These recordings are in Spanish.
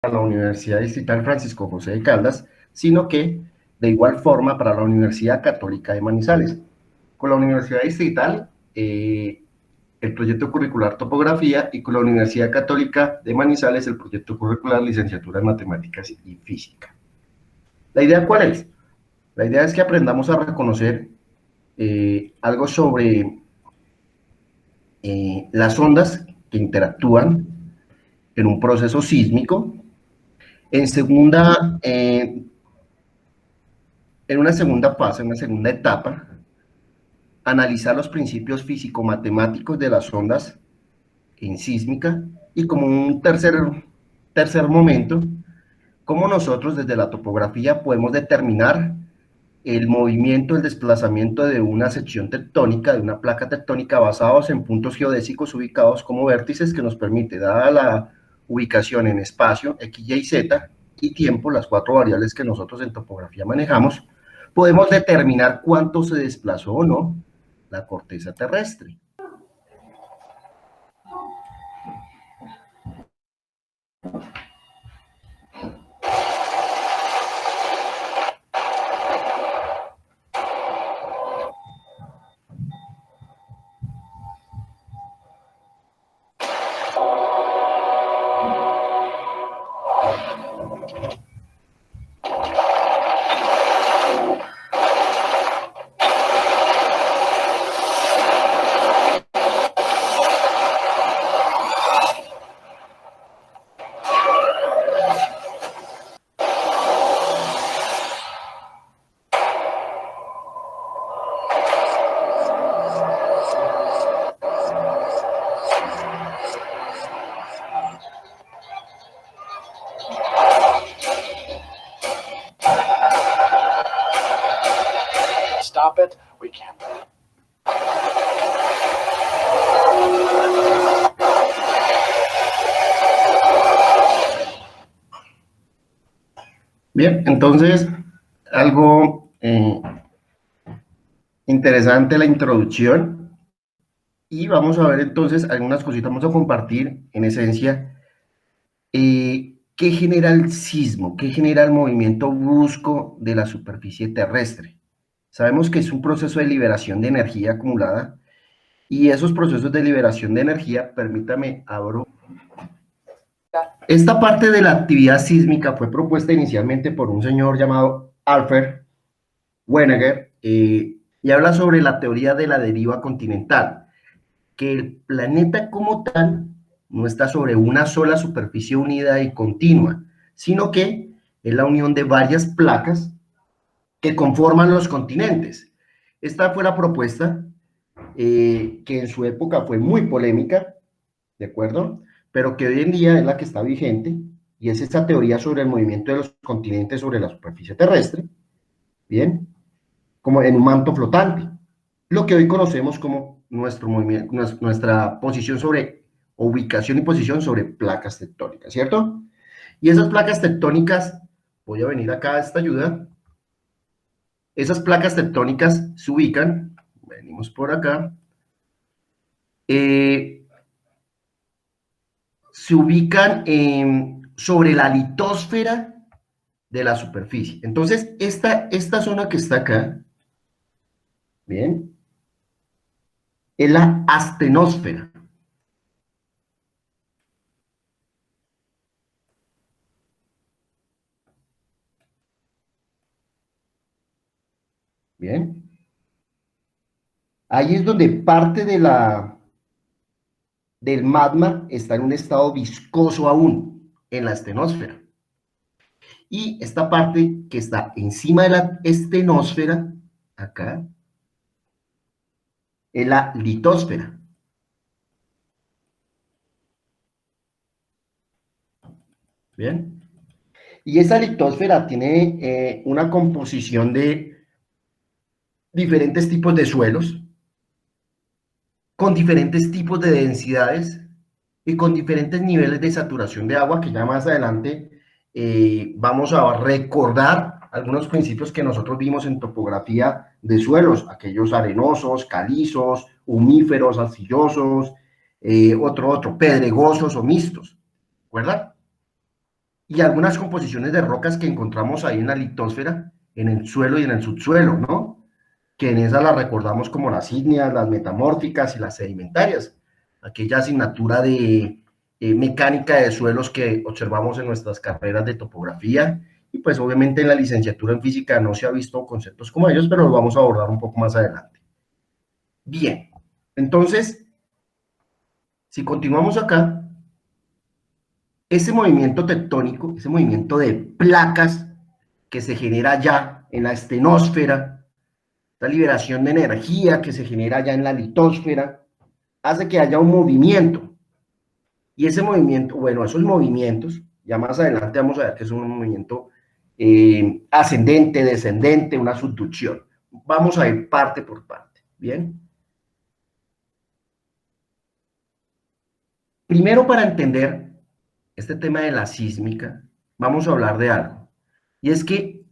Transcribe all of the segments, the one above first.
para la Universidad Distrital Francisco José de Caldas, sino que de igual forma para la Universidad Católica de Manizales. Con la Universidad Distrital, el proyecto curricular Topografía, y con la Universidad Católica de Manizales, el proyecto curricular Licenciatura en Matemáticas y Física. ¿La idea cuál es? La idea es que aprendamos a reconocer algo sobre las ondas que interactúan en un proceso sísmico. En una segunda fase, en una segunda etapa, analizar los principios físico-matemáticos de las ondas en sísmica, y como un tercer momento, cómo nosotros desde la topografía podemos determinar el movimiento, el desplazamiento de una sección tectónica, de una placa tectónica, basados en puntos geodésicos ubicados como vértices, que nos permite, dada la ubicación en espacio, X, Y, Z, y tiempo, las 4 variables que nosotros en topografía manejamos, podemos determinar cuánto se desplazó o no la corteza terrestre. Stop it. We can't. Bien, entonces, algo interesante la introducción, y vamos a ver entonces algunas cositas, vamos a compartir en esencia qué genera el sismo, qué genera el movimiento brusco de la superficie terrestre. Sabemos que es un proceso de liberación de energía acumulada, y esos procesos de liberación de energía, permítame, abro. Esta parte de la actividad sísmica fue propuesta inicialmente por un señor llamado Alfred Wegener, y habla sobre la teoría de la deriva continental, que el planeta como tal no está sobre una sola superficie unida y continua, sino que es la unión de varias placas que conforman los continentes. Esta fue la propuesta que en su época fue muy polémica, ¿de acuerdo? Pero que hoy en día es la que está vigente, y es esta teoría sobre el movimiento de los continentes sobre la superficie terrestre, ¿bien? Como en un manto flotante, lo que hoy conocemos como nuestro movimiento, nuestra posición sobre, ubicación y posición sobre placas tectónicas, ¿cierto? Y esas placas tectónicas, voy a venir acá a esta ayuda, esas placas tectónicas se ubican, venimos por acá, se ubican sobre la litosfera de la superficie. Entonces, esta zona que está acá, bien, es la astenosfera. Bien. Ahí es donde parte del magma está en un estado viscoso aún, en la estenosfera. Y esta parte que está encima de la estenosfera, acá, es la litosfera. Bien. Y esa litosfera tiene una composición de diferentes tipos de suelos, con diferentes tipos de densidades y con diferentes niveles de saturación de agua, que ya más adelante vamos a recordar algunos principios que nosotros vimos en topografía de suelos, aquellos arenosos, calizos, humíferos, arcillosos, pedregosos o mixtos, ¿recuerdan? y algunas composiciones de rocas que encontramos ahí en la litosfera, en el suelo y en el subsuelo, ¿no? Que en esas las recordamos como las ígneas, las metamórficas y las sedimentarias, aquella asignatura de mecánica de suelos que observamos en nuestras carreras de topografía, y pues obviamente en la licenciatura en física no se ha visto conceptos como ellos, pero los vamos a abordar un poco más adelante. Bien, entonces, si continuamos acá, ese movimiento tectónico, ese movimiento de placas que se genera ya en la estenosfera, la liberación de energía que se genera ya en la litosfera, hace que haya un movimiento. Y ese movimiento, bueno, esos movimientos, ya más adelante vamos a ver que es un movimiento ascendente, descendente, una subducción. Vamos a ir parte por parte, ¿bien? Primero, para entender este tema de la sísmica, vamos a hablar de algo. Y es que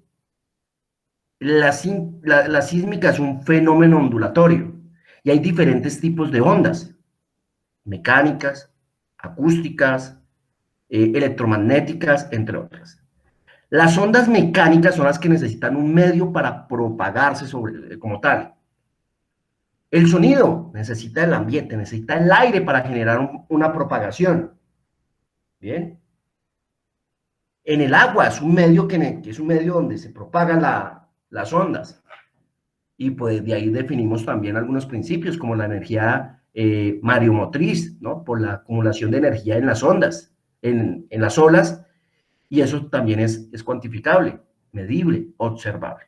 la sísmica es un fenómeno ondulatorio y hay diferentes tipos de ondas, mecánicas, acústicas, electromagnéticas, entre otras. Las ondas mecánicas son las que necesitan un medio para propagarse como tal. El sonido necesita el ambiente, necesita el aire para generar una propagación. Bien. En el agua es un medio que es un medio donde se propagan las ondas. Y pues de ahí definimos también algunos principios, como la energía mareomotriz, ¿no? Por la acumulación de energía en las ondas, en las olas, y eso también es cuantificable, medible, observable.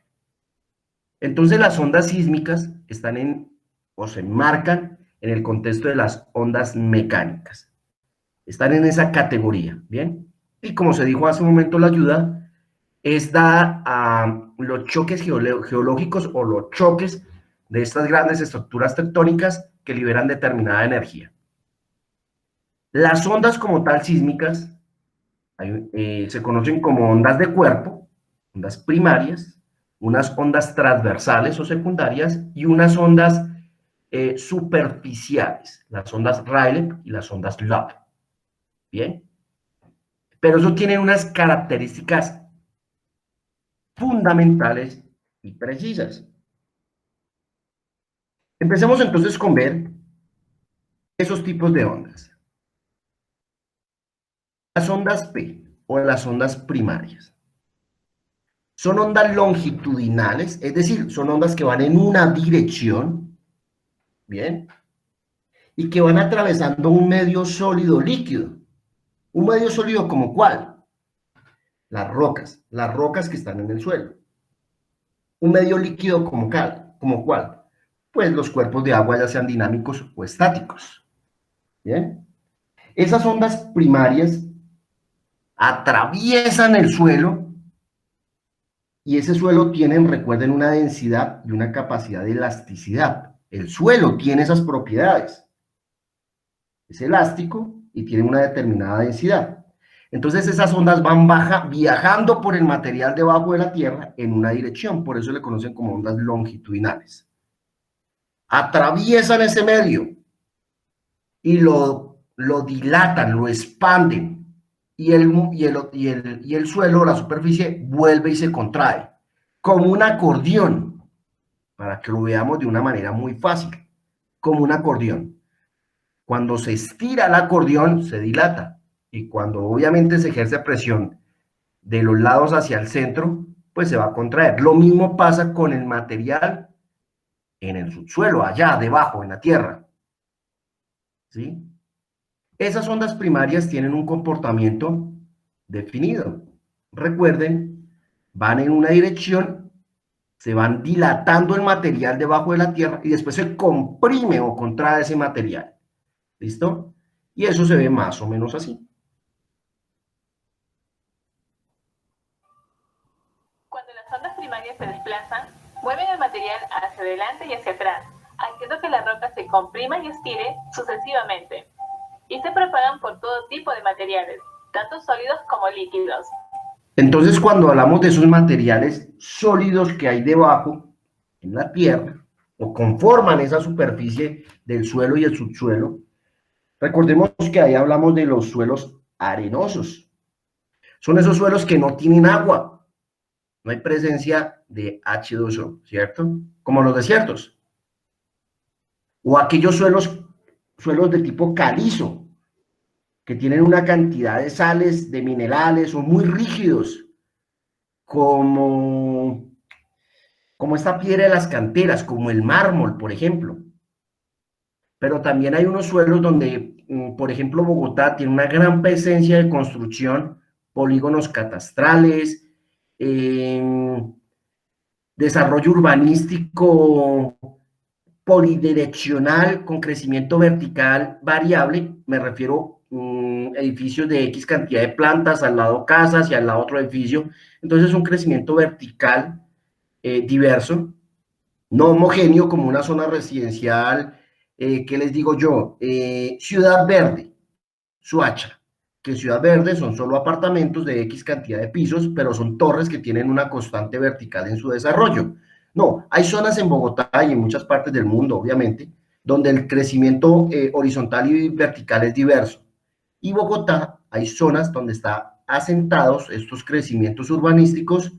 Entonces las ondas sísmicas están o se enmarcan en el contexto de las ondas mecánicas. Están en esa categoría, ¿bien? Y como se dijo hace un momento, la ayuda es dada a los choques geológicos o los choques de estas grandes estructuras tectónicas que liberan determinada energía. Las ondas como tal sísmicas se conocen como ondas de cuerpo, ondas primarias, unas ondas transversales o secundarias y unas ondas superficiales, las ondas Rayleigh y las ondas Love. Bien, pero eso tiene unas características fundamentales y precisas. Empecemos entonces con ver esos tipos de ondas. Las ondas P o las ondas primarias son ondas longitudinales, es decir, son ondas que van en una dirección, ¿bien? Y que van atravesando un medio sólido líquido. ¿Un medio sólido como cuál? Las rocas que están en el suelo. ¿Un medio líquido como cuál? Pues los cuerpos de agua, ya sean dinámicos o estáticos. ¿Bien? Esas ondas primarias atraviesan el suelo y ese suelo tiene, recuerden, una densidad y una capacidad de elasticidad. El suelo tiene esas propiedades. Es elástico y tiene una determinada densidad. Entonces esas ondas van viajando por el material debajo de la Tierra en una dirección, por eso le conocen como ondas longitudinales. Atraviesan ese medio y lo dilatan, lo expanden, y el suelo, la superficie, vuelve y se contrae, como un acordeón, para que lo veamos de una manera muy fácil, como un acordeón. Cuando se estira el acordeón, se dilata, y cuando obviamente se ejerce presión de los lados hacia el centro, pues se va a contraer. Lo mismo pasa con el material en el subsuelo, allá debajo, en la tierra. ¿Sí? Esas ondas primarias tienen un comportamiento definido. Recuerden, van en una dirección, se van dilatando el material debajo de la tierra y después se comprime o contrae ese material. ¿Listo? Y eso se ve más o menos así. Cuando las ondas primarias se desplazan, mueven el material hacia adelante y hacia atrás, haciendo que la roca se comprima y estire sucesivamente. Y se propagan por todo tipo de materiales, tanto sólidos como líquidos. Entonces, cuando hablamos de esos materiales sólidos que hay debajo, en la tierra, o conforman esa superficie del suelo y el subsuelo, recordemos que ahí hablamos de los suelos arenosos. Son esos suelos que no tienen agua, no hay presencia de H2O, ¿cierto? Como los desiertos. O aquellos suelos de tipo calizo, que tienen una cantidad de sales, de minerales, son muy rígidos, como esta piedra de las canteras, como el mármol, por ejemplo. Pero también hay unos suelos donde, por ejemplo, Bogotá tiene una gran presencia de construcción, polígonos catastrales, desarrollo urbanístico polidireccional con crecimiento vertical variable, me refiero edificios de X cantidad de plantas, al lado casas y al lado otro edificio, entonces un crecimiento vertical diverso, no homogéneo como una zona residencial, ¿qué les digo yo? Ciudad Verde, Suacha, que Ciudad Verde son solo apartamentos de X cantidad de pisos, pero son torres que tienen una constante vertical en su desarrollo. No, hay zonas en Bogotá y en muchas partes del mundo, obviamente, donde el crecimiento horizontal y vertical es diverso. Y Bogotá, hay zonas donde están asentados estos crecimientos urbanísticos,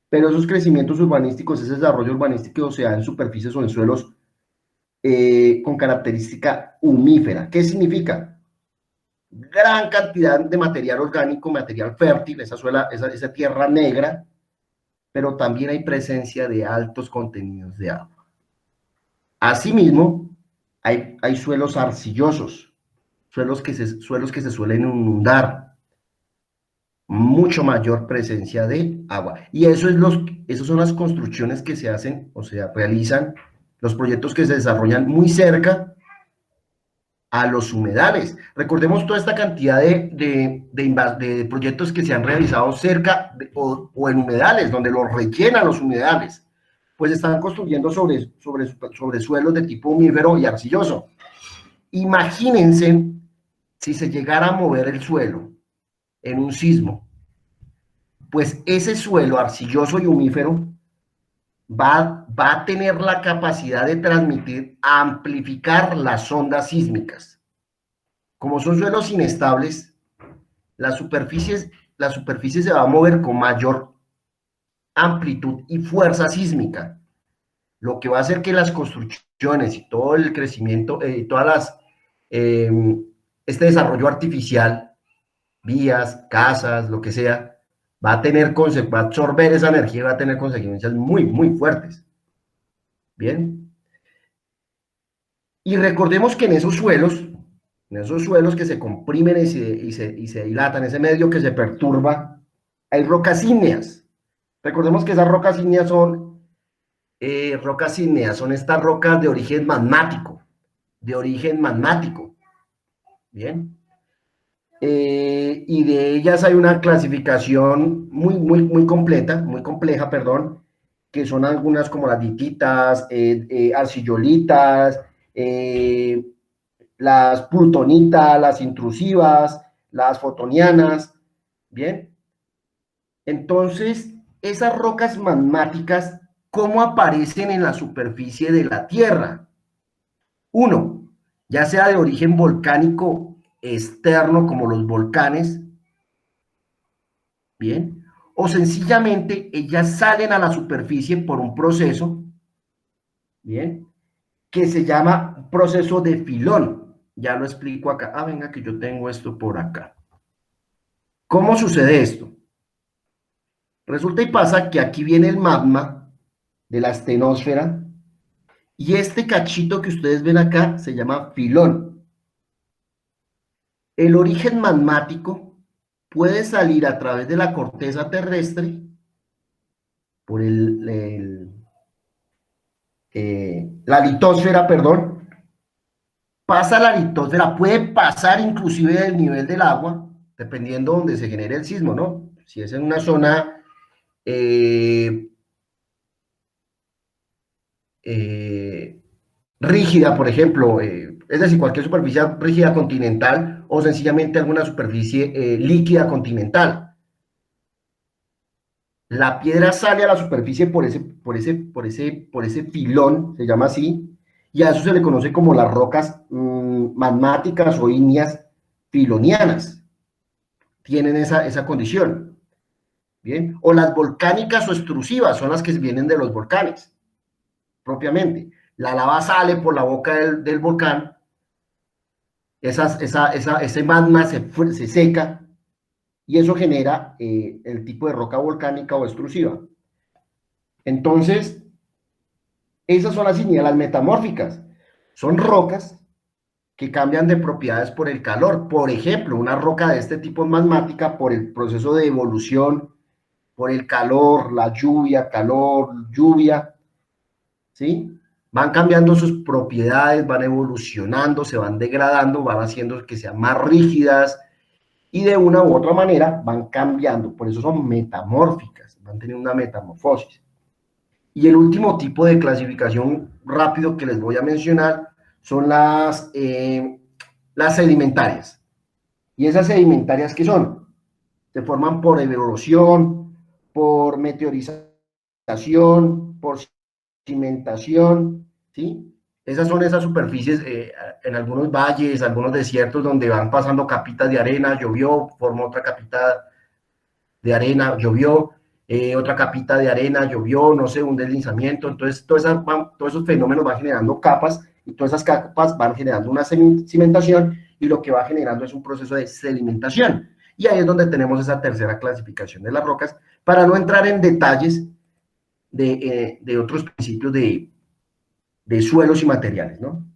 pero esos crecimientos urbanísticos, ese desarrollo urbanístico se da en superficies o en suelos con característica humífera. ¿Qué significa? Gran cantidad de material orgánico, material fértil, esa tierra negra, pero también hay presencia de altos contenidos de agua. Asimismo, hay suelos arcillosos, suelos que se suelen inundar, mucho mayor presencia de agua. Y esas son las construcciones que se hacen o se realizan, los proyectos que se desarrollan muy cerca a los humedales. Recordemos toda esta cantidad de proyectos que se han realizado cerca o en humedales, donde los rellenan los humedales, pues están construyendo sobre suelos de tipo humífero y arcilloso. Imagínense si se llegara a mover el suelo en un sismo, pues ese suelo arcilloso y humífero va a tener la capacidad de transmitir, amplificar las ondas sísmicas. Como son suelos inestables, la superficie se va a mover con mayor amplitud y fuerza sísmica, lo que va a hacer que las construcciones y todo el crecimiento, este desarrollo artificial, vías, casas, lo que sea, va a absorber esa energía y va a tener consecuencias muy, muy fuertes. Bien. Y recordemos que en esos suelos que se comprimen y se dilatan, ese medio que se perturba, hay rocas ígneas. Recordemos que esas rocas ígneas son estas rocas de origen magmático, Bien. Y de ellas hay una clasificación muy compleja, perdón, que son algunas como las dititas, arcillolitas, las plutonitas, las intrusivas, las fotonianas, ¿bien? Entonces, esas rocas magmáticas, ¿cómo aparecen en la superficie de la Tierra? Uno, ya sea de origen volcánico externo, como los volcanes, ¿bien? O sencillamente ellas salen a la superficie por un proceso, ¿bien? Que se llama proceso de filón. Ya lo explico acá. Ah, venga, que yo tengo esto por acá. ¿Cómo sucede esto? Resulta y pasa que aquí viene el magma de la astenosfera y este cachito que ustedes ven acá se llama filón. El origen magmático puede salir a través de la corteza terrestre por la litosfera, perdón, pasa la litosfera, puede pasar inclusive del nivel del agua, dependiendo de donde se genere el sismo, ¿no? Si es en una zona rígida, por ejemplo, es decir, cualquier superficie rígida continental o sencillamente alguna superficie líquida continental. La piedra sale a la superficie por ese filón, se llama así, y a eso se le conoce como las rocas magmáticas o ígneas filonianas. tienen esa condición. Bien, o las volcánicas o extrusivas son las que vienen de los volcanes, propiamente. La lava sale por la boca del volcán, ese magma se seca y eso genera el tipo de roca volcánica o extrusiva. Entonces, esas son las metamórficas. Son rocas que cambian de propiedades por el calor. Por ejemplo, una roca de este tipo magmática, por el proceso de evolución, por el calor, la lluvia, calor, lluvia, ¿sí? Van cambiando sus propiedades, van evolucionando, se van degradando, van haciendo que sean más rígidas y de una u otra manera van cambiando. Por eso son metamórficas, van teniendo una metamorfosis. Y el último tipo de clasificación rápido que les voy a mencionar son las sedimentarias. ¿Y esas sedimentarias qué son? Se forman por erosión, por meteorización, por cimentación, ¿sí? Esas son esas superficies en algunos valles, algunos desiertos donde van pasando capitas de arena, llovió, formó otra capita de arena, llovió, otra capita de arena, llovió, no sé, un deslizamiento. Entonces, todos esos fenómenos van generando capas y todas esas capas van generando una cimentación y lo que va generando es un proceso de sedimentación. Y ahí es donde tenemos esa tercera clasificación de las rocas, para no entrar en detalles de otros principios de suelos y materiales, ¿no?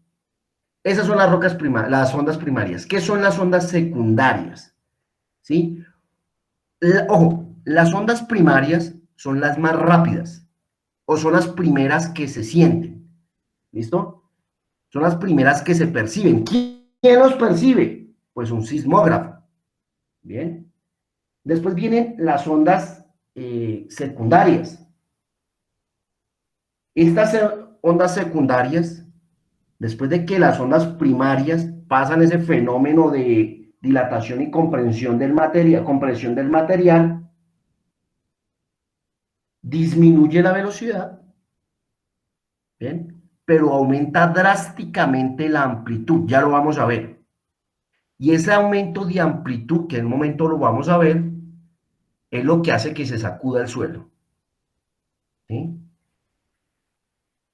Esas son las rocas las ondas primarias. ¿Qué son las ondas secundarias? ¿Sí? Ojo, las ondas primarias son las más rápidas o son las primeras que se sienten. ¿Listo? Son las primeras que se perciben. ¿Quién los percibe? Pues un sismógrafo. Bien. Después vienen las ondas secundarias. Estas ondas secundarias, después de que las ondas primarias pasan ese fenómeno de dilatación y compresión del material, disminuye la velocidad, ¿bien? Pero aumenta drásticamente la amplitud, ya lo vamos a ver. Y ese aumento de amplitud, que en un momento lo vamos a ver, es lo que hace que se sacuda el suelo. ¿Sí?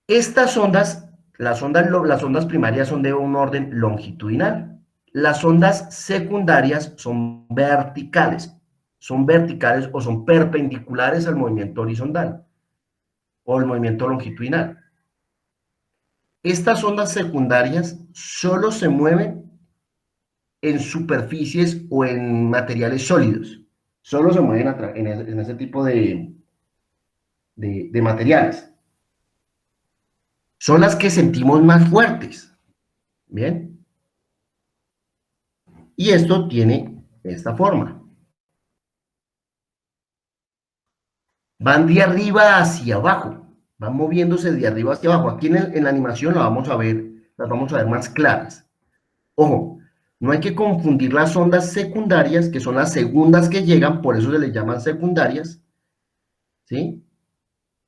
Estas ondas, las ondas primarias son de un orden longitudinal. Las ondas secundarias son verticales o son perpendiculares al movimiento horizontal o el movimiento longitudinal. Estas ondas secundarias solo se mueven en superficies o en materiales sólidos. Solo se mueven en ese tipo de materiales. Son las que sentimos más fuertes. Bien. Y esto tiene esta forma. Van de arriba hacia abajo. Van moviéndose de arriba hacia abajo. Aquí en la animación las vamos a ver más claras. Ojo, no hay que confundir las ondas secundarias, que son las segundas que llegan, por eso se les llaman secundarias, ¿sí?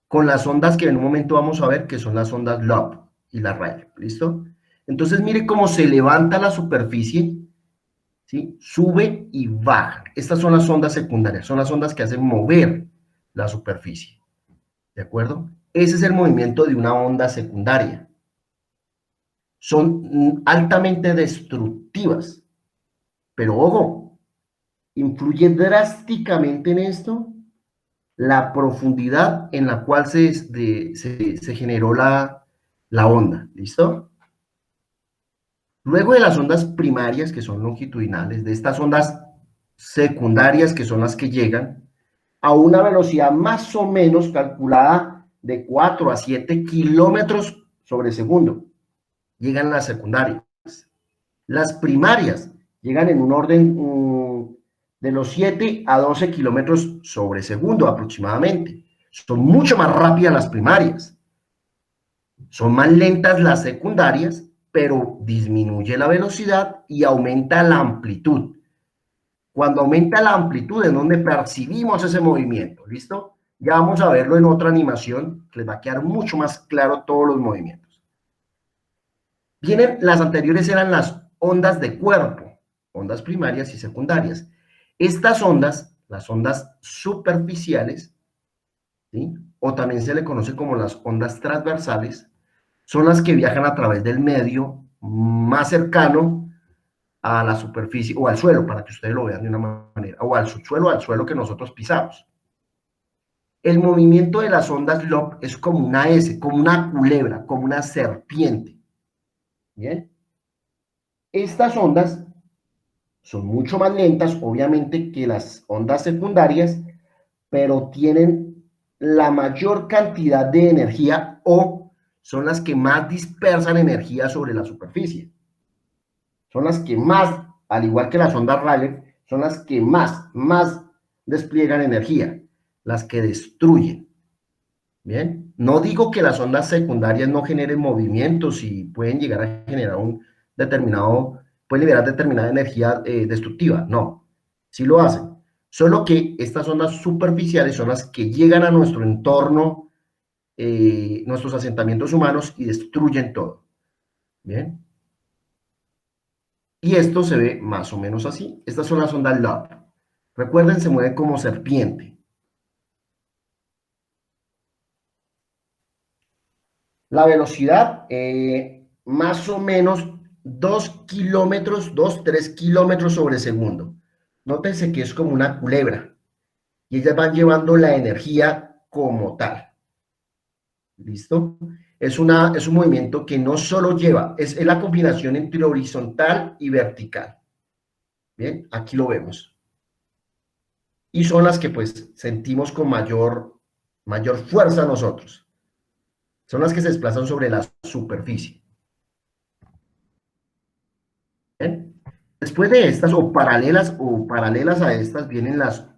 Con las ondas que en un momento vamos a ver, que son las ondas Loeb y la Rayleigh, ¿listo? Entonces mire cómo se levanta la superficie, ¿sí? Sube y baja. Estas son las ondas secundarias, son las ondas que hacen mover la superficie, ¿de acuerdo? Ese es el movimiento de una onda secundaria. Son altamente destructivas, pero ojo, influye drásticamente en esto la profundidad en la cual se generó la onda, ¿listo? Luego de las ondas primarias, que son longitudinales, de estas ondas secundarias, que son las que llegan a una velocidad más o menos calculada de 4 a 7 kilómetros sobre segundo, llegan las secundarias. Las primarias llegan en un orden de los 7 a 12 kilómetros sobre segundo aproximadamente. Son mucho más rápidas las primarias. Son más lentas las secundarias, pero disminuye la velocidad y aumenta la amplitud. Cuando aumenta la amplitud es donde percibimos ese movimiento, ¿listo? Ya vamos a verlo en otra animación, que les va a quedar mucho más claro todos los movimientos. Las anteriores eran las ondas de cuerpo, ondas primarias y secundarias. Estas ondas, las ondas superficiales, ¿sí?, o también se le conoce como las ondas transversales, son las que viajan a través del medio más cercano a la superficie o al suelo, para que ustedes lo vean de una manera, o al subsuelo, al suelo que nosotros pisamos. El movimiento de las ondas Loeb es como una S, como una culebra, como una serpiente. ¿Bien? Estas ondas son mucho más lentas, obviamente, que las ondas secundarias, pero tienen la mayor cantidad de energía o son las que más dispersan energía sobre la superficie. Son las que más, al igual que las ondas Rayleigh, son las que más despliegan energía, las que destruyen. Bien, no digo que las ondas secundarias no generen movimientos y pueden llegar a generar pueden liberar determinada energía destructiva, no, sí lo hacen, solo que estas ondas superficiales son las que llegan a nuestro entorno, nuestros asentamientos humanos y destruyen todo. Bien, y esto se ve más o menos así. Estas son las ondas Loeb. Recuerden, se mueven como serpiente. La velocidad, más o menos 2 kilómetros, 3 kilómetros sobre segundo. Nótense que es como una culebra y ellas van llevando la energía como tal. ¿Listo? Es un movimiento que no solo lleva, es la combinación entre horizontal y vertical. Bien, aquí lo vemos. Y son las que pues sentimos con mayor fuerza nosotros. Son las que se desplazan sobre la superficie. ¿Bien? Después de estas, o paralelas a estas, vienen las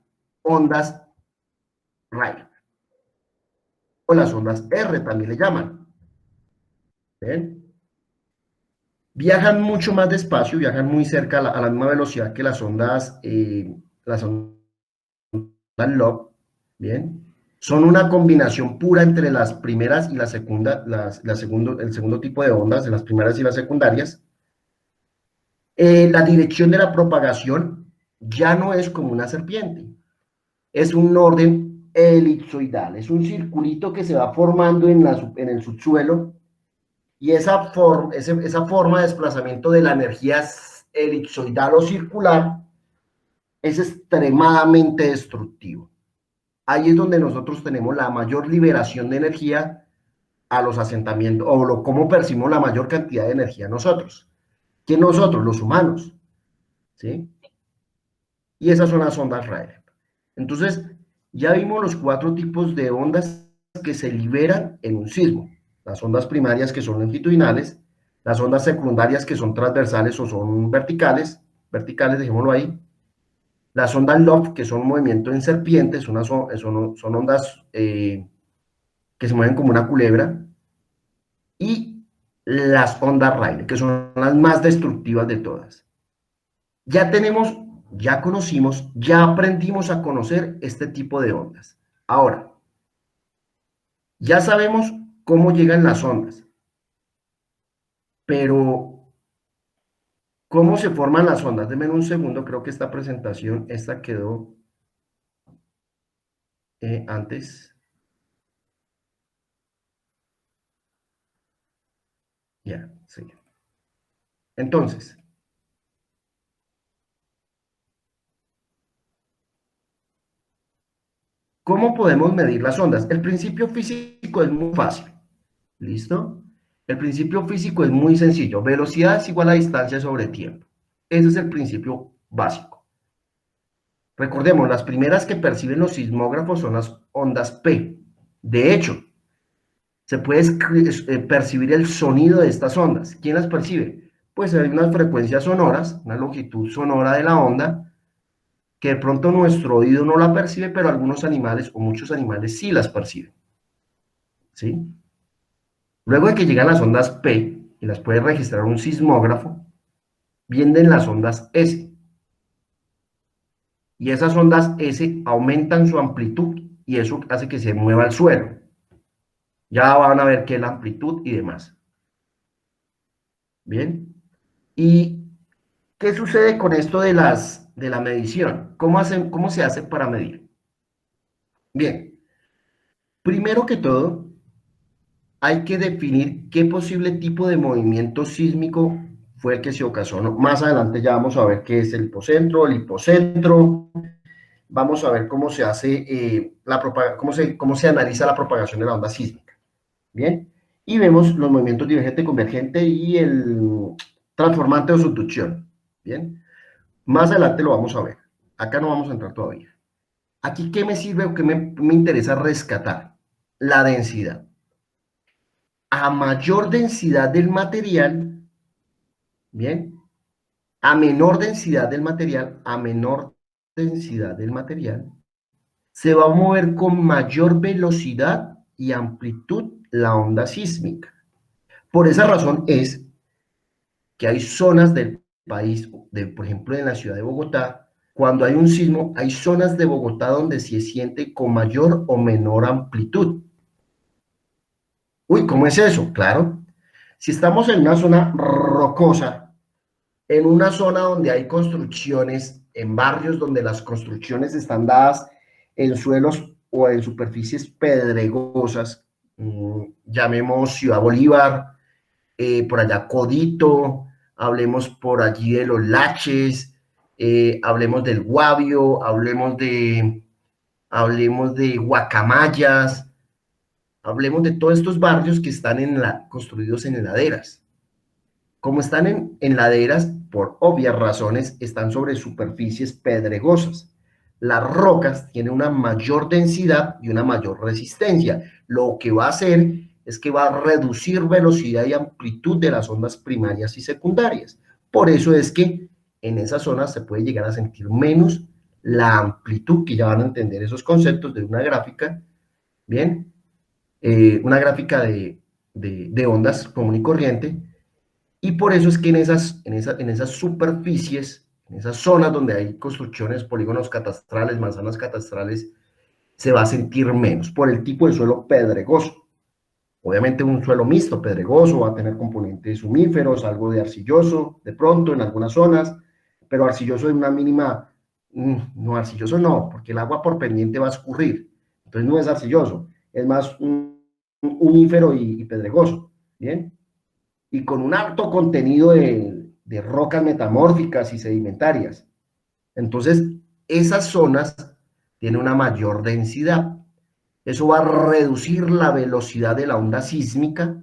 ondas Rayleigh, o las ondas R también le llaman. ¿Bien? Viajan mucho más despacio, viajan muy cerca a la misma velocidad que las ondas Loeb. ¿Bien? Son una combinación pura entre las primeras y la segunda, el segundo tipo de ondas, de las primeras y las secundarias. La dirección de la propagación ya no es como una serpiente, es un orden elipsoidal, es un circulito que se va formando en el subsuelo, y esa forma de desplazamiento de la energía elipsoidal o circular es extremadamente destructivo. Ahí es donde nosotros tenemos la mayor liberación de energía a los asentamientos, o cómo percibimos la mayor cantidad de energía nosotros. ¿Quién nosotros? Los humanos. ¿Sí? Y esas son las ondas Rayleigh. Entonces, ya vimos los 4 tipos de ondas que se liberan en un sismo. Las ondas primarias, que son longitudinales, las ondas secundarias, que son transversales o son verticales, dejémoslo ahí. Las ondas Loeb, que son un movimiento en serpientes, son ondas que se mueven como una culebra. Y las ondas Rayleigh, que son las más destructivas de todas. Ya conocimos, ya aprendimos a conocer este tipo de ondas. Ahora, ya sabemos cómo llegan las ondas, pero ¿cómo se forman las ondas? Denme un segundo, creo que esta presentación, esta quedó antes. Ya, sí. Entonces, ¿cómo podemos medir las ondas? El principio físico es muy fácil. ¿Listo? El principio físico es muy sencillo. Velocidad es igual a distancia sobre tiempo. Ese es el principio básico. Recordemos, las primeras que perciben los sismógrafos son las ondas P. De hecho, se puede percibir el sonido de estas ondas. ¿Quién las percibe? Pues hay unas frecuencias sonoras, una longitud sonora de la onda, que de pronto nuestro oído no la percibe, pero algunos animales o muchos animales sí las perciben. ¿Sí? Luego de que llegan las ondas P y las puede registrar un sismógrafo, vienen las ondas S. Y esas ondas S aumentan su amplitud y eso hace que se mueva el suelo. Ya van a ver qué es la amplitud y demás. Bien. ¿Y qué sucede con esto de las de la medición. ¿Cómo se hace para medir? Bien, primero que todo, hay que definir qué posible tipo de movimiento sísmico fue el que se ocasionó. Más adelante ya vamos a ver qué es el hipocentro, el hipocentro. Vamos a ver cómo se hace cómo se analiza la propagación de la onda sísmica. Bien, y vemos los movimientos divergente, convergente y el transformante o subducción. Bien, más adelante lo vamos a ver. Acá no vamos a entrar todavía. Aquí, ¿qué me sirve o qué me interesa rescatar? La densidad. A mayor densidad del material, bien, a menor densidad del material, a menor densidad del material, se va a mover con mayor velocidad y amplitud la onda sísmica. Por esa razón es que hay zonas del país, por ejemplo en la ciudad de Bogotá, cuando hay un sismo, hay zonas de Bogotá donde se siente con mayor o menor amplitud. Uy, ¿cómo es eso? Claro, si estamos en una zona rocosa, en una zona donde hay construcciones, en barrios donde las construcciones están dadas en suelos o en superficies pedregosas, llamemos Ciudad Bolívar, por allá Codito, hablemos por allí de los Laches, hablemos del Guavio, hablemos de Guacamayas, hablemos de todos estos barrios que están construidos en laderas. Como están en laderas, por obvias razones, están sobre superficies pedregosas. Las rocas tienen una mayor densidad y una mayor resistencia. Lo que va a hacer es que va a reducir velocidad y amplitud de las ondas primarias y secundarias. Por eso es que en esas zonas se puede llegar a sentir menos la amplitud, que ya van a entender esos conceptos de una gráfica, ¿bien? Una gráfica de ondas común y corriente. Y por eso es que en esas superficies, en esas zonas donde hay construcciones, polígonos catastrales, manzanas catastrales, se va a sentir menos por el tipo de suelo pedregoso. Obviamente un suelo mixto, pedregoso, va a tener componentes humíferos, algo de arcilloso, de pronto en algunas zonas, pero arcilloso en una mínima, no arcilloso no, porque el agua por pendiente va a escurrir, entonces no es arcilloso, es más un humífero y pedregoso, ¿bien? Y con un alto contenido de rocas metamórficas y sedimentarias. Entonces, esas zonas tienen una mayor densidad. Eso va a reducir la velocidad de la onda sísmica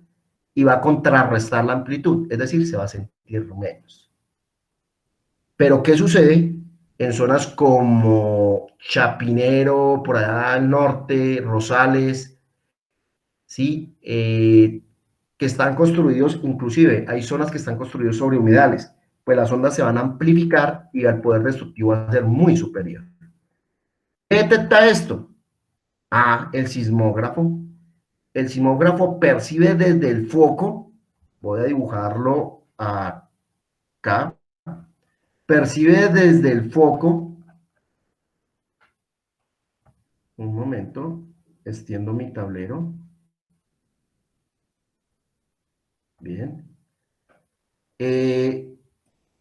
y va a contrarrestar la amplitud, es decir, se va a sentir menos. Pero, ¿qué sucede en zonas como Chapinero, por allá al norte, Rosales, ¿sí? Que están construidos, inclusive hay zonas que están construidos sobre humedales, pues las ondas se van a amplificar y el poder destructivo va a ser muy superior. ¿Qué detecta esto? El sismógrafo. El sismógrafo percibe desde el foco, voy a dibujarlo acá, percibe desde el foco, un momento, extiendo mi tablero, bien.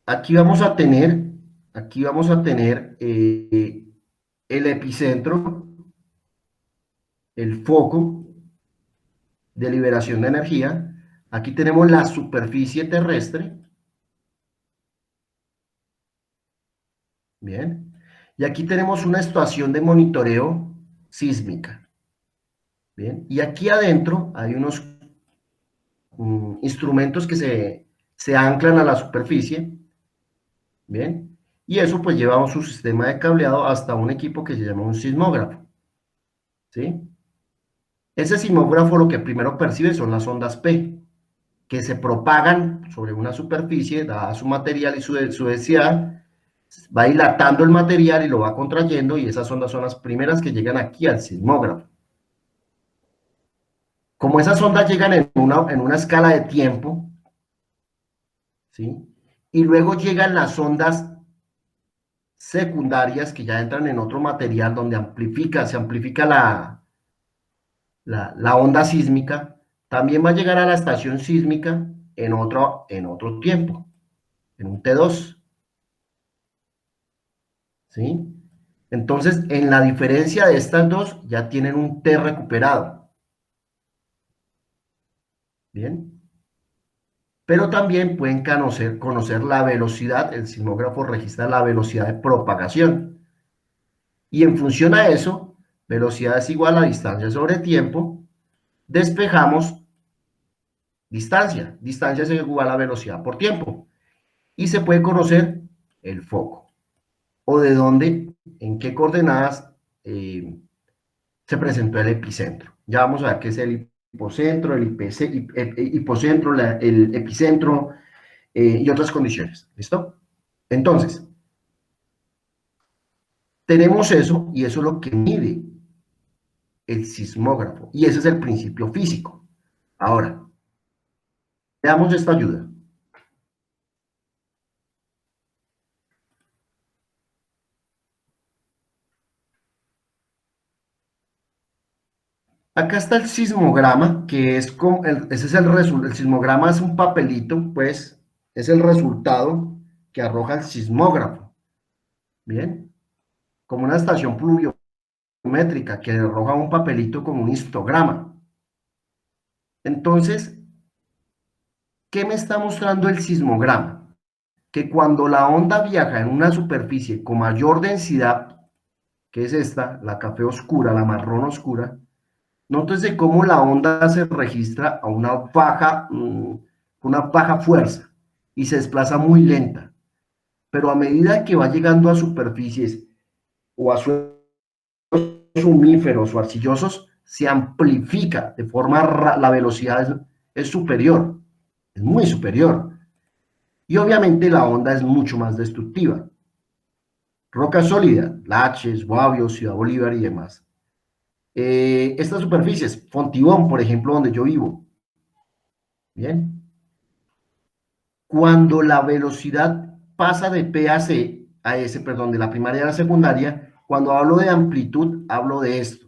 Aquí vamos a tener el epicentro, el foco de liberación de energía. Aquí tenemos la superficie terrestre. Bien. Y aquí tenemos una estación de monitoreo sísmica. Bien. Y aquí adentro hay unos instrumentos que se anclan a la superficie. Bien. Y eso pues lleva a su sistema de cableado hasta un equipo que se llama un sismógrafo. ¿Sí? Ese sismógrafo lo que primero percibe son las ondas P, que se propagan sobre una superficie, dada su material y su densidad, va dilatando el material y lo va contrayendo, y esas ondas son las primeras que llegan aquí al sismógrafo. Como esas ondas llegan en una escala de tiempo, ¿sí? Y luego llegan las ondas secundarias que ya entran en otro material donde se amplifica la onda sísmica, también va a llegar a la estación sísmica en otro tiempo, en un T2. ¿sí? Entonces, en la diferencia de estas dos, ya tienen un T recuperado. ¿Bien? Pero también pueden conocer la velocidad, el sismógrafo registra la velocidad de propagación. Y en función a eso, velocidad es igual a distancia sobre tiempo, despejamos distancia. Distancia es igual a velocidad por tiempo. Y se puede conocer el foco. O de dónde, en qué coordenadas se presentó el epicentro. Ya vamos a ver qué es el hipocentro, el hipocentro, el epicentro y otras condiciones. ¿Listo? Entonces, tenemos eso y eso es lo que mide el sismógrafo. Y ese es el principio físico. Ahora, veamos esta ayuda. Acá está el sismograma, que es como, ese es el sismograma es un papelito, pues, es el resultado que arroja el sismógrafo. Bien, como una estación pluviométrica que arroja un papelito como un histograma. Entonces, ¿qué me está mostrando el sismograma? Que cuando la onda viaja en una superficie con mayor densidad, que es esta, la café oscura, la marrón oscura, nótese cómo la onda se registra a una baja fuerza y se desplaza muy lenta. Pero a medida que va llegando a superficies o a suelos sumíferos o arcillosos, se amplifica de forma, la velocidad es superior, es muy superior. Y obviamente la onda es mucho más destructiva. Roca sólida, Laches, Guavio, Ciudad Bolívar y demás. Estas superficies, Fontibón, por ejemplo, donde yo vivo. Bien. Cuando la velocidad pasa de P a C, a S, perdón, de la primaria a la secundaria, cuando hablo de amplitud, hablo de esto.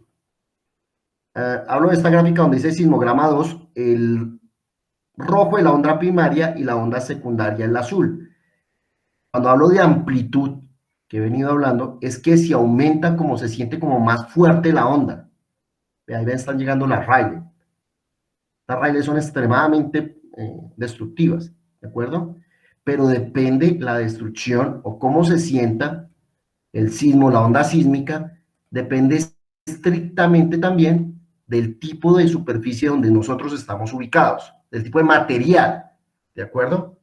Hablo de esta gráfica donde dice sismograma 2, el rojo es la onda primaria y la onda secundaria es el azul. Cuando hablo de amplitud, que he venido hablando, es que si aumenta como se siente como más fuerte la onda. Ahí están llegando las Rayleigh. Las Rayleigh son extremadamente destructivas, ¿de acuerdo? Pero depende la destrucción o cómo se sienta el sismo, la onda sísmica, depende estrictamente también del tipo de superficie donde nosotros estamos ubicados, del tipo de material, ¿de acuerdo?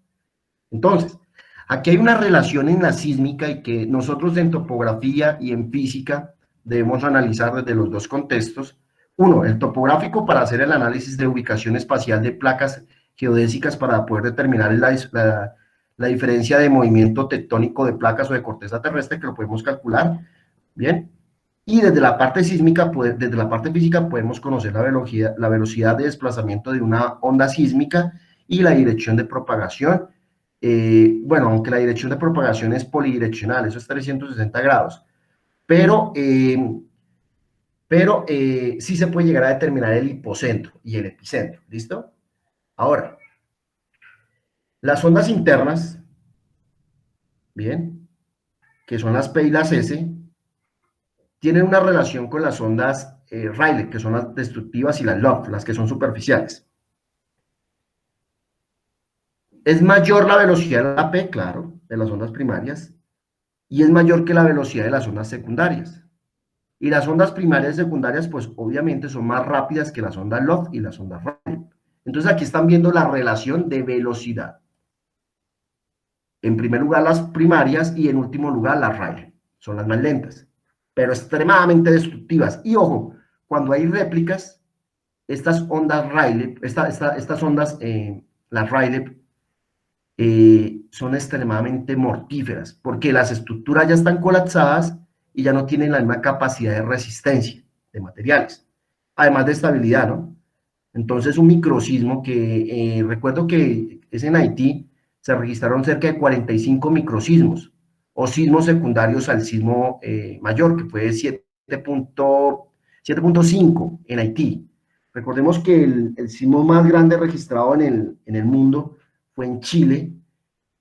Entonces, aquí hay una relación en la sísmica y que nosotros en topografía y en física debemos analizar desde los dos contextos. Uno, el topográfico para hacer el análisis de ubicación espacial de placas geodésicas para poder determinar la diferencia de movimiento tectónico de placas o de corteza terrestre, que lo podemos calcular, ¿bien? Y desde la parte sísmica, desde la parte física, podemos conocer la velocidad de desplazamiento de una onda sísmica y la dirección de propagación. Bueno, aunque la dirección de propagación es polidireccional, eso es 360 grados, pero sí se puede llegar a determinar el hipocentro y el epicentro, ¿listo? Ahora, las ondas internas, bien, que son las P y las S, tienen una relación con las ondas Rayleigh, que son las destructivas, y las Love, las que son superficiales. Es mayor la velocidad de la P, claro, de las ondas primarias, y es mayor que la velocidad de las ondas secundarias. Y las ondas primarias y secundarias, pues obviamente son más rápidas que las ondas Love y las ondas Rayleigh. Entonces aquí están viendo la relación de velocidad. En primer lugar las primarias y en último lugar las Rayleigh. Son las más lentas, pero extremadamente destructivas. Y ojo, cuando hay réplicas, estas ondas Rayleigh, estas ondas, las Rayleigh, son extremadamente mortíferas, porque las estructuras ya están colapsadas y ya no tienen la misma capacidad de resistencia de materiales, además de estabilidad, ¿no? Entonces un microsismo que, recuerdo que es en Haití, se registraron cerca de 45 microsismos, o sismos secundarios al sismo mayor, que fue 7.5 en Haití. Recordemos que el sismo más grande registrado en el mundo fue en Chile,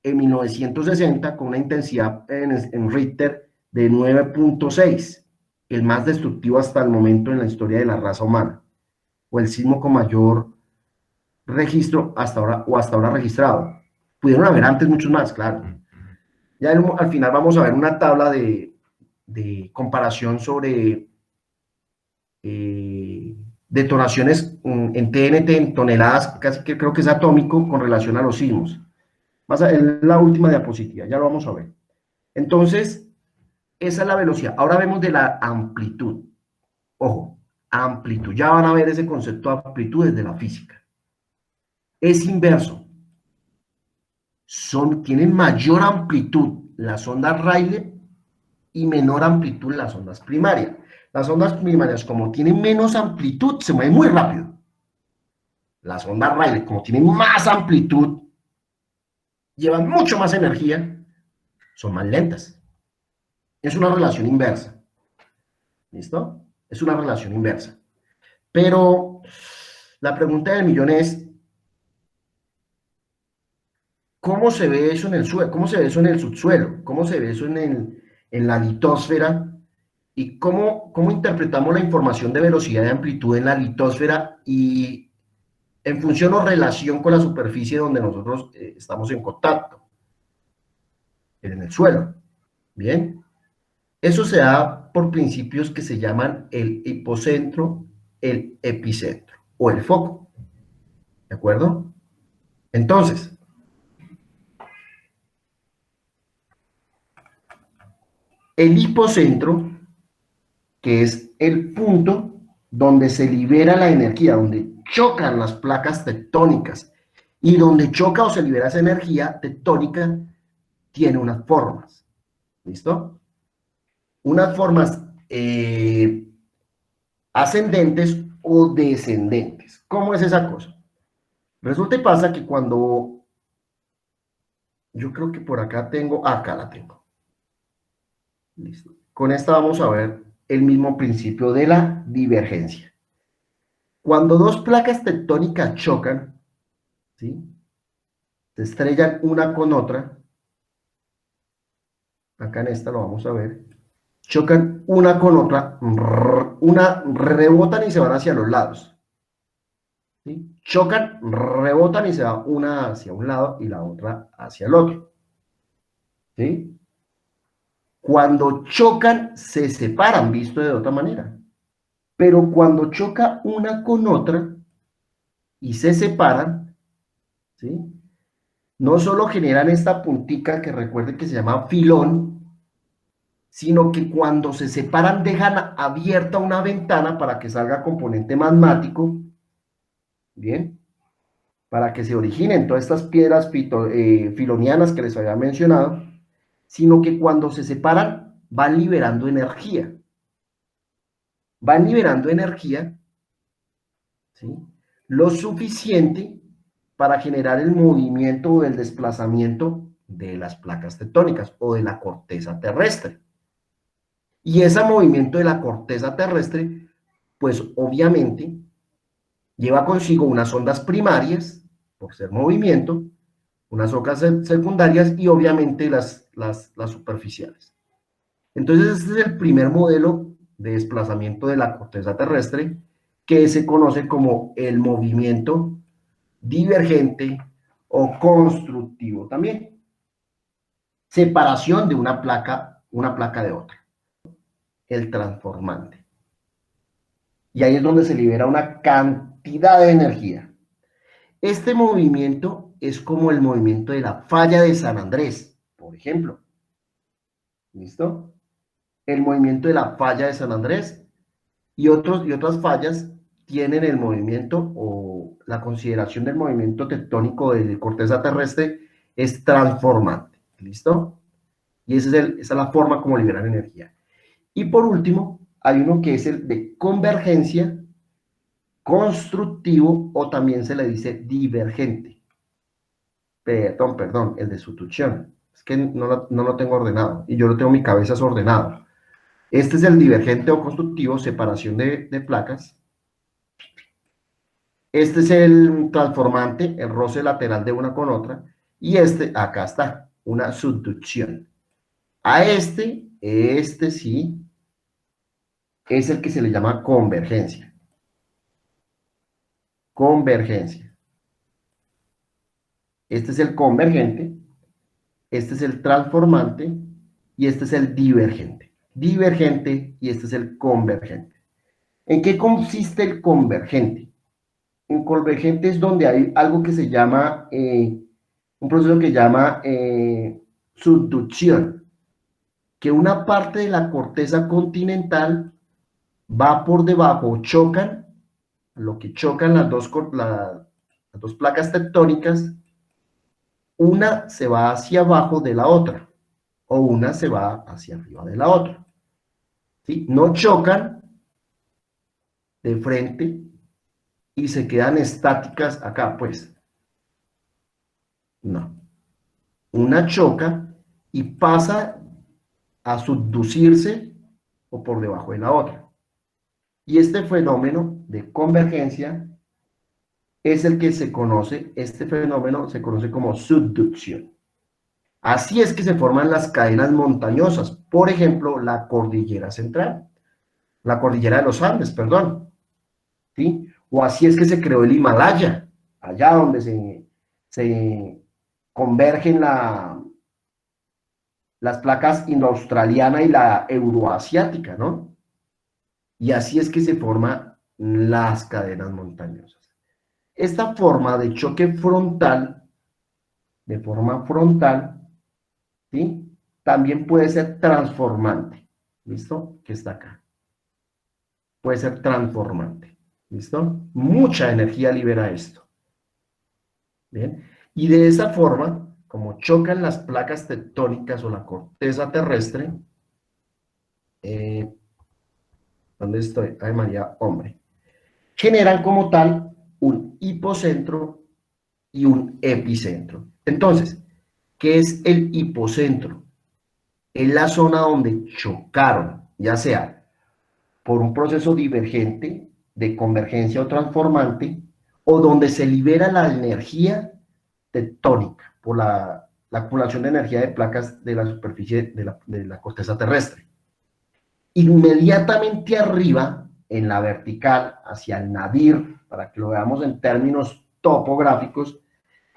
en 1960, con una intensidad en Richter de 9.6, el más destructivo hasta el momento en la historia de la raza humana, o el sismo con mayor registro hasta ahora registrado. Pudieron haber antes muchos más, claro. Ya al final vamos a ver una tabla de comparación sobre detonaciones en TNT, en toneladas, casi que creo que es atómico con relación a los sismos. Es la última diapositiva, ya lo vamos a ver. Entonces, esa es la velocidad. Ahora vemos de la amplitud. Ojo, amplitud. Ya van a ver ese concepto de amplitud desde la física. Es inverso. Tienen mayor amplitud las ondas Rayleigh y menor amplitud las ondas primarias. Las ondas primarias, como tienen menos amplitud, se mueven muy rápido. Las ondas Rayleigh, como tienen más amplitud, llevan mucho más energía, son más lentas. Es una relación inversa. ¿Listo? Es una relación inversa. Pero la pregunta del millón es, ¿cómo se ve eso en el suelo? ¿Cómo se ve eso en el subsuelo? ¿Cómo se ve eso en la litosfera? ¿Y cómo interpretamos la información de velocidad y amplitud en la litosfera y en función o relación con la superficie donde nosotros estamos en contacto? En el suelo. Bien. Eso se da por principios que se llaman el hipocentro, el epicentro o el foco. ¿De acuerdo? Entonces, el hipocentro, que es el punto donde se libera la energía, donde chocan las placas tectónicas y donde choca o se libera esa energía tectónica, tiene unas formas. ¿Listo? Unas formas ascendentes o descendentes. ¿Cómo es esa cosa? Resulta y pasa que cuando, yo creo que por acá acá la tengo. Listo. Con esta vamos a ver el mismo principio de la divergencia. Cuando dos placas tectónicas chocan, ¿sí? Se estrellan una con otra. Acá en esta lo vamos a ver. Chocan una con otra, una rebotan y se van hacia los lados. ¿Sí? Chocan, rebotan y se va una hacia un lado y la otra hacia el otro. ¿Sí? Cuando chocan, se separan, visto de otra manera. Pero cuando choca una con otra y se separan, ¿sí? No solo generan esta puntica que recuerden que se llama filón, sino que cuando se separan dejan abierta una ventana para que salga componente magmático, ¿bien? Para que se originen todas estas piedras filonianas que les había mencionado, sino que cuando se separan van liberando energía. Van liberando energía, ¿sí? Lo suficiente para generar el movimiento o el desplazamiento de las placas tectónicas o de la corteza terrestre. Y ese movimiento de la corteza terrestre, pues obviamente lleva consigo unas ondas primarias, por ser movimiento, unas ondas secundarias y obviamente las superficiales. Entonces, este es el primer modelo de desplazamiento de la corteza terrestre que se conoce como el movimiento divergente o constructivo también. Separación de una placa de otra. El transformante. Y ahí es donde se libera una cantidad de energía. Este movimiento es como el movimiento de la falla de San Andrés, por ejemplo. ¿Listo? El movimiento de la falla de San Andrés y otras fallas tienen el movimiento o la consideración del movimiento tectónico de corteza terrestre es transformante. ¿Listo? Y esa es la forma como liberar energía. Y por último, hay uno que es el de convergencia, constructivo o también se le dice divergente. Perdón, el de sutución. Es que no lo tengo ordenado y yo lo tengo en mi cabeza ordenado. Este es el divergente o constructivo, separación de placas. Este es el transformante, el roce lateral de una con otra. Y este, acá está, una subducción. A este sí, es el que se le llama convergencia. Convergencia. Este es el convergente, este es el transformante y este es el divergente. Divergente y este es el convergente. ¿En qué consiste el convergente? En convergente es donde hay algo que se llama, un proceso que llama subducción, que una parte de la corteza continental va por debajo, chocan, lo que chocan las dos placas tectónicas, una se va hacia abajo de la otra, o una se va hacia arriba de la otra. ¿Sí? No chocan de frente y se quedan estáticas acá, pues. No. Una choca y pasa a subducirse o por debajo de la otra. Y este fenómeno de convergencia es el que se conoce, este fenómeno se conoce como subducción. Así es que se forman las cadenas montañosas, por ejemplo, la cordillera central, la cordillera de los Andes, perdón, ¿sí? O así es que se creó el Himalaya, allá donde se convergen las placas indoaustraliana y la euroasiática, ¿no? Y así es que se forman las cadenas montañosas. Esta forma de choque frontal, de forma frontal, ¿sí? También puede ser transformante, ¿listo? Que está acá. Puede ser transformante, ¿listo? Mucha energía libera esto. Bien, y de esa forma, como chocan las placas tectónicas o la corteza terrestre, ¿dónde estoy? Ay, María, hombre. Generan como tal un hipocentro y un epicentro. Entonces, ¿qué es el hipocentro? Es la zona donde chocaron, ya sea por un proceso divergente, de convergencia o transformante, o donde se libera la energía tectónica por la acumulación de energía de placas de la superficie de la corteza terrestre. Inmediatamente arriba, en la vertical, hacia el nadir, para que lo veamos en términos topográficos,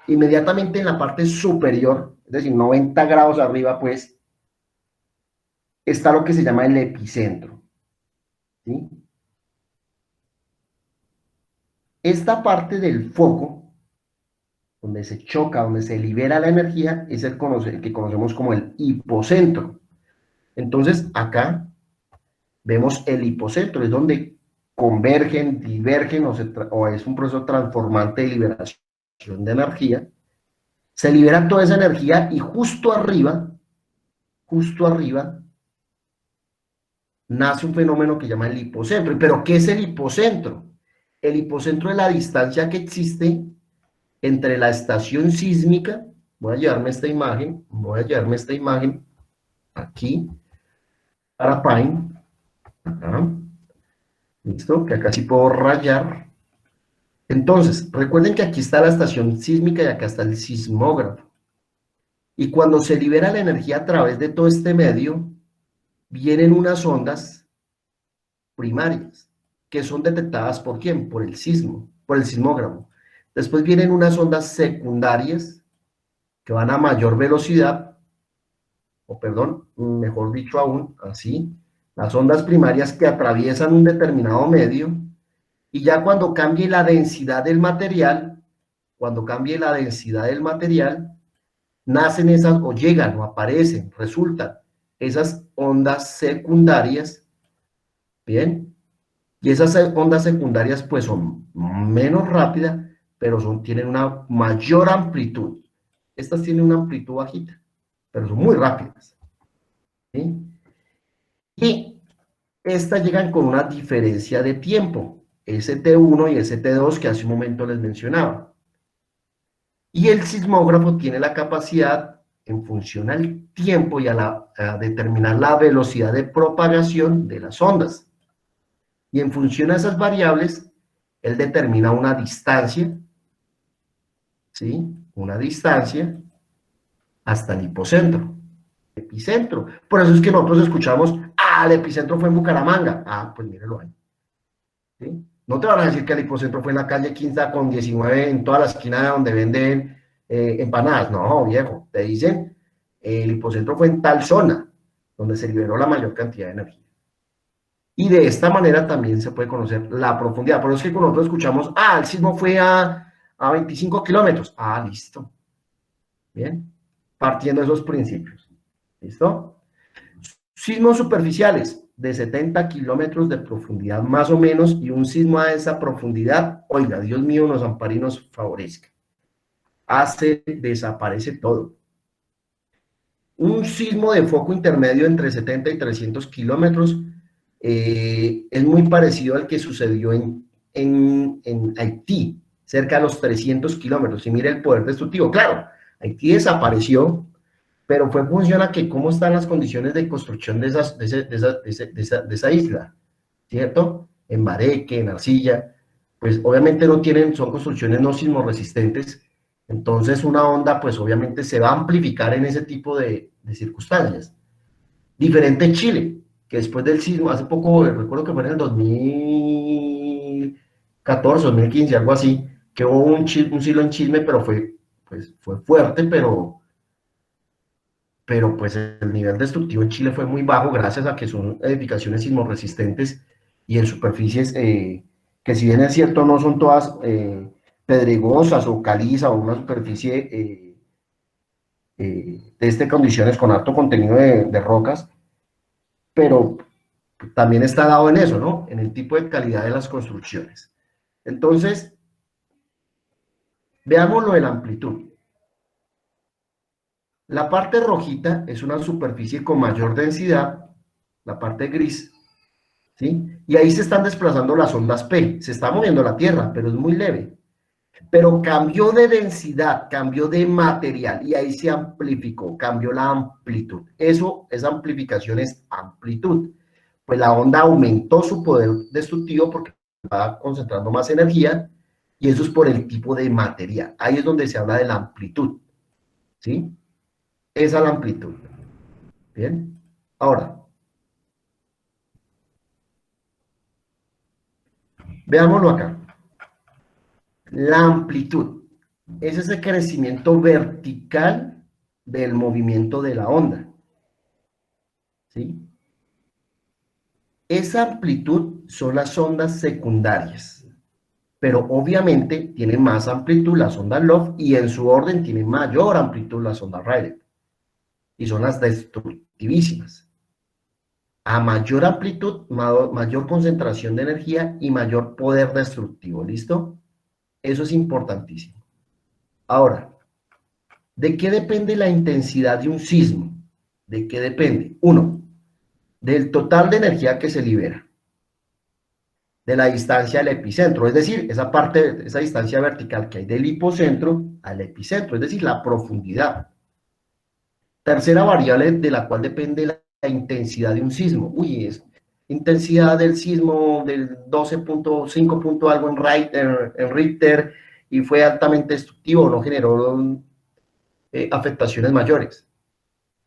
inmediatamente en la parte superior, es decir, 90 grados arriba, pues, está lo que se llama el epicentro, ¿sí? Esta parte del foco, donde se choca, donde se libera la energía, es el que conocemos como el hipocentro. Entonces, acá vemos el hipocentro, es donde convergen, divergen, o es un proceso transformante de liberación de energía. Se libera toda esa energía y justo arriba, nace un fenómeno que llama el hipocentro. ¿Pero qué es el hipocentro? El hipocentro es la distancia que existe entre la estación sísmica, voy a llevarme esta imagen aquí, para Pine, acá, listo, que acá sí puedo rayar. Entonces, recuerden que aquí está la estación sísmica y acá está el sismógrafo. Y cuando se libera la energía a través de todo este medio, vienen unas ondas primarias, que son detectadas ¿por quién? Por el sismo, por el sismógrafo. Después vienen unas ondas secundarias, que van a mayor velocidad, o perdón, mejor dicho aún, así, las ondas primarias que atraviesan un determinado medio, y ya cuando cambie la densidad del material, nacen esas, o llegan, o aparecen, resultan esas ondas secundarias, ¿bien? Y esas ondas secundarias pues son menos rápidas, pero tienen una mayor amplitud. Estas tienen una amplitud bajita, pero son muy rápidas, ¿sí? Y estas llegan con una diferencia de tiempo, ST1 y ST2 que hace un momento les mencionaba. Y el sismógrafo tiene la capacidad, en función al tiempo y a determinar la velocidad de propagación de las ondas. Y en función a esas variables, él determina una distancia, ¿sí? Una distancia hasta el hipocentro. epicentro. Por eso es que nosotros escuchamos, el epicentro fue en Bucaramanga. Pues mírelo ahí. ¿Sí? No te van a decir que el epicentro fue en la calle Quinta con 19 en toda la esquina donde venden empanadas. No, viejo, te dicen, el hipocentro fue en tal zona, donde se liberó la mayor cantidad de energía. Y de esta manera también se puede conocer la profundidad. Por eso es que cuando nosotros escuchamos, el sismo fue a 25 kilómetros. Listo. Bien. Partiendo de esos principios. ¿Listo? Sismos superficiales de 70 kilómetros de profundidad más o menos, y un sismo a esa profundidad, oiga, Dios mío, nos ampare y nos favorezca. Desaparece todo. Un sismo de foco intermedio entre 70 y 300 kilómetros es muy parecido al que sucedió en Haití, cerca de los 300 kilómetros. Y mire el poder destructivo. Claro, Haití desapareció, pero fue en función a que cómo están las condiciones de construcción de esa isla, ¿cierto? En Bareque, en arcilla, pues obviamente son construcciones no sismorresistentes, entonces una onda pues obviamente se va a amplificar en ese tipo de circunstancias. Diferente en Chile, que después del sismo, hace poco, recuerdo que fue en el 2014, 2015, algo así, que hubo un sismo en Chile, pero fue fuerte, pero pues el nivel destructivo en Chile fue muy bajo gracias a que son edificaciones sismorresistentes y en superficies que, si bien es cierto, no son todas pedregosas o caliza o una superficie de condiciones con alto contenido de rocas, pero también está dado en eso, ¿no? En el tipo de calidad de las construcciones. Entonces, veamos lo de la amplitud. La parte rojita es una superficie con mayor densidad, la parte gris, ¿sí? Y ahí se están desplazando las ondas P, se está moviendo la Tierra, pero es muy leve. Pero cambió de densidad, cambió de material, y ahí se amplificó, cambió la amplitud. Esa amplificación es amplitud. Pues la onda aumentó su poder destructivo porque va concentrando más energía, y eso es por el tipo de material. Ahí es donde se habla de la amplitud, ¿sí? Esa es la amplitud. Bien. Ahora, veámoslo acá. La amplitud es ese crecimiento vertical del movimiento de la onda, ¿sí? Esa amplitud son las ondas secundarias, pero obviamente tiene más amplitud las ondas Love, y en su orden tiene mayor amplitud las ondas Rayleigh, y son las destructivísimas. A mayor amplitud, mayor concentración de energía y mayor poder destructivo, ¿listo? Eso es importantísimo. Ahora, ¿de qué depende la intensidad de un sismo? ¿De qué depende? Uno, del total de energía que se libera, de la distancia del epicentro, es decir, esa distancia vertical que hay del hipocentro al epicentro, es decir, la profundidad. Tercera variable de la cual depende la intensidad de un sismo. Es intensidad del sismo del 12.5 algo en Richter, y fue altamente destructivo, no generó afectaciones mayores,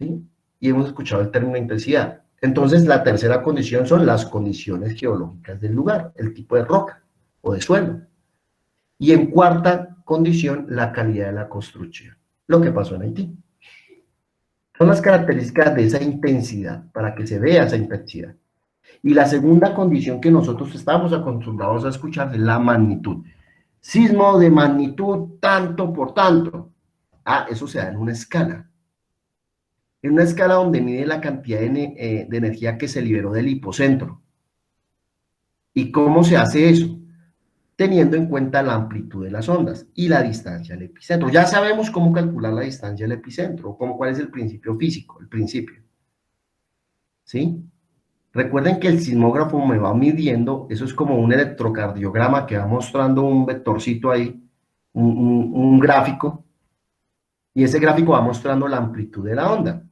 ¿sí? Y hemos escuchado el término intensidad. Entonces, la tercera condición son las condiciones geológicas del lugar, el tipo de roca o de suelo. Y en cuarta condición, la calidad de la construcción, lo que pasó en Haití. Son las características de esa intensidad, para que se vea esa intensidad. Y la segunda condición que nosotros estamos acostumbrados a escuchar es la magnitud. Sismo de magnitud tanto por tanto. Eso se da en una escala. En una escala donde mide la cantidad de energía que se liberó del hipocentro. ¿Y cómo se hace eso? Teniendo en cuenta la amplitud de las ondas y la distancia al epicentro. Ya sabemos cómo calcular la distancia al epicentro, cuál es el principio físico, el principio. ¿Sí? Recuerden que el sismógrafo me va midiendo, eso es como un electrocardiograma que va mostrando un vectorcito ahí, un gráfico, y ese gráfico va mostrando la amplitud de la onda.